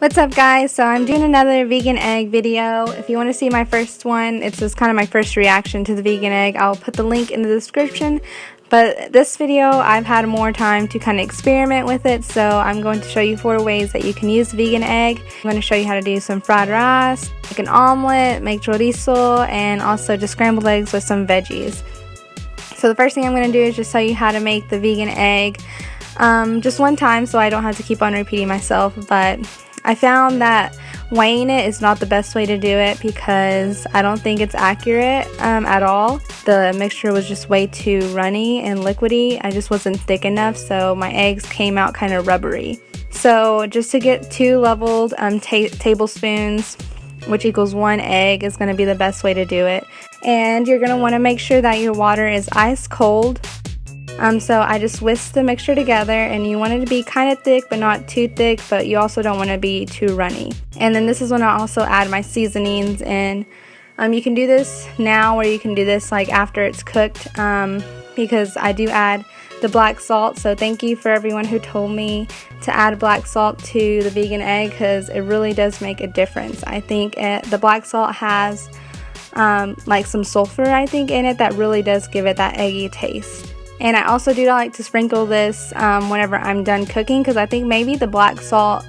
What's up guys? So I'm doing another vegan egg video. If you want to see my first one, it's just kind of my first reaction to the vegan egg. I'll put the link in the description. But this video, I've had more time to kind of experiment with it, so I'm going to show you 4 ways that you can use vegan egg. I'm going to show you how to do some fried rice, make an omelet, make chorizo, and also just scrambled eggs with some veggies. So the first thing I'm going to do is just tell you how to make the vegan egg just one time so I don't have to keep on repeating myself. But I found that weighing it is not the best way to do it because I don't think it's accurate at all. The mixture was just way too runny and liquidy. I just wasn't thick enough, so my eggs came out kind of rubbery. So just to get 2 leveled tablespoons, which equals 1 egg, is going to be the best way to do it. And you're going to want to make sure that your water is ice cold. So I just whisked the mixture together, and you want it to be kind of thick but not too thick, but you also don't want to be too runny. And then this is when I also add my seasonings in. You can do this now or you can do this like after it's cooked, because I do add the black salt. So thank you for everyone who told me to add black salt to the vegan egg, because it really does make a difference. I think the black salt has like some sulfur I think in it that really does give it that eggy taste. And I also do like to sprinkle this whenever I'm done cooking, because I think maybe the black salt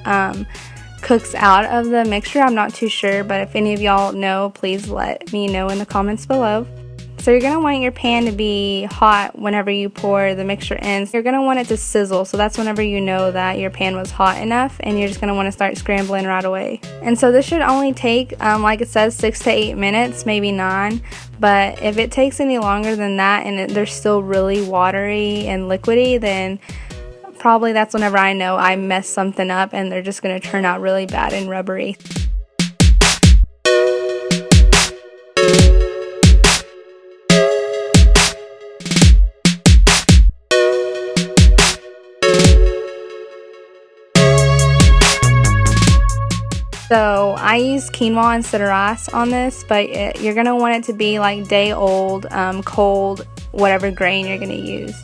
cooks out of the mixture. I'm not too sure, but if any of y'all know, please let me know in the comments below. So you're going to want your pan to be hot whenever you pour the mixture in. So you're going to want it to sizzle, so that's whenever you know that your pan was hot enough, and you're just going to want to start scrambling right away. And so this should only take, like it says, 6 to 8 minutes, maybe 9. But if it takes any longer than that and they're still really watery and liquidy, then probably that's whenever I know I messed something up and they're just going to turn out really bad and rubbery. So I use quinoa instead of rice on this, but you're going to want it to be like day old, cold, whatever grain you're going to use.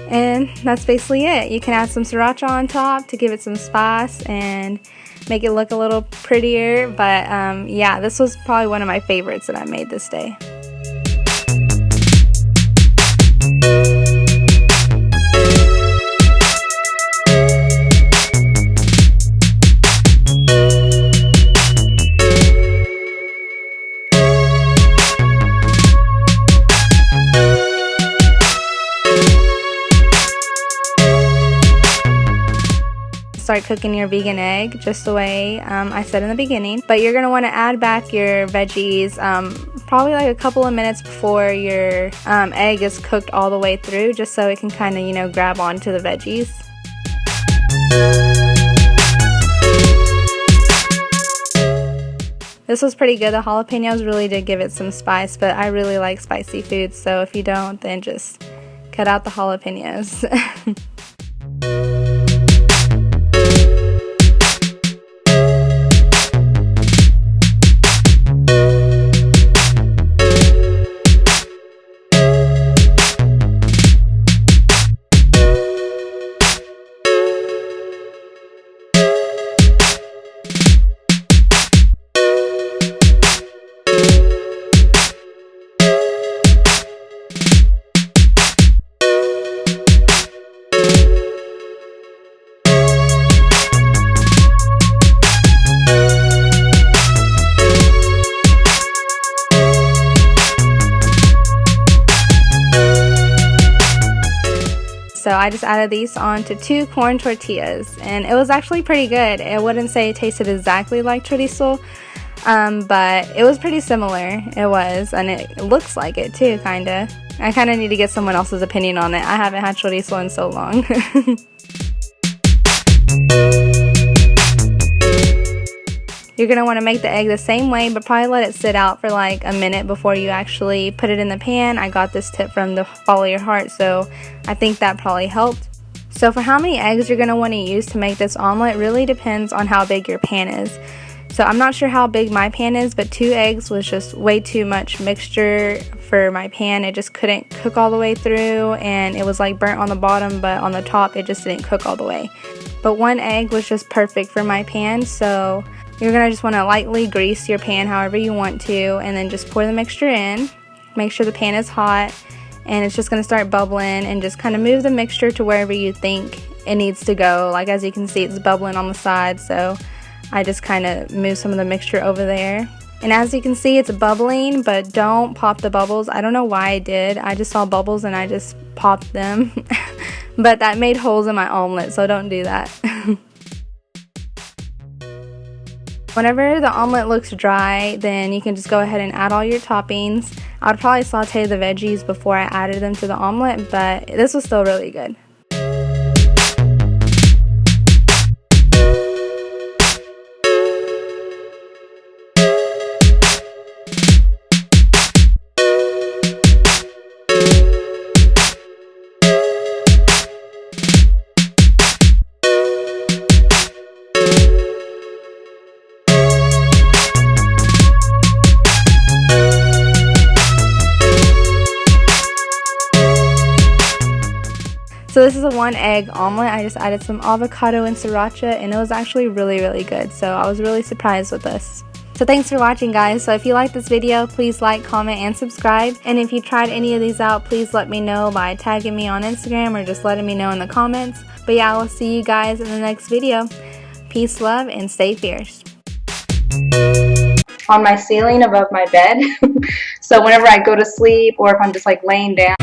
And that's basically it. You can add some sriracha on top to give it some spice and make it look a little prettier. But yeah, this was probably one of my favorites that I made this day. Start cooking your vegan egg just the way I said in the beginning, but you're going to want to add back your veggies probably like a couple of minutes before your egg is cooked all the way through, just so it can kind of, you know, grab onto the veggies. This was pretty good. The jalapenos really did give it some spice, but I really like spicy food, so if you don't, then just cut out the jalapenos. So I just added these onto 2 corn tortillas, and it was actually pretty good. I wouldn't say it tasted exactly like chorizo, but it was pretty similar. It was, and it looks like it too, kinda. I kinda need to get someone else's opinion on it. I haven't had chorizo in so long. You're going to want to make the egg the same way, but probably let it sit out for like a minute before you actually put it in the pan. I got this tip from the Follow Your Heart, so I think that probably helped. So for how many eggs you're going to want to use to make this omelet really depends on how big your pan is. So I'm not sure how big my pan is, but 2 eggs was just way too much mixture for my pan. It just couldn't cook all the way through, and it was like burnt on the bottom, but on the top it just didn't cook all the way. But 1 egg was just perfect for my pan, so you're going to just want to lightly grease your pan however you want to, and then just pour the mixture in. Make sure the pan is hot, and it's just going to start bubbling, and just kind of move the mixture to wherever you think it needs to go. Like as you can see, it's bubbling on the side, so I just kind of move some of the mixture over there. And as you can see, it's bubbling, but don't pop the bubbles. I don't know why I did. I just saw bubbles and I just popped them. But that made holes in my omelet, so don't do that. Whenever the omelet looks dry, then you can just go ahead and add all your toppings. I would probably saute the veggies before I added them to the omelet, but this was still really good. So this is a 1 egg omelet. I just added some avocado and sriracha, and it was actually really good. So I was really surprised with this. So thanks for watching, guys. So if you like this video, please like, comment, and subscribe. And if you tried any of these out, please let me know by tagging me on Instagram or just letting me know in the comments. But yeah, I will see you guys in the next video. Peace, love, and stay fierce. On my ceiling above my bed. So whenever I go to sleep or if I'm just like laying down.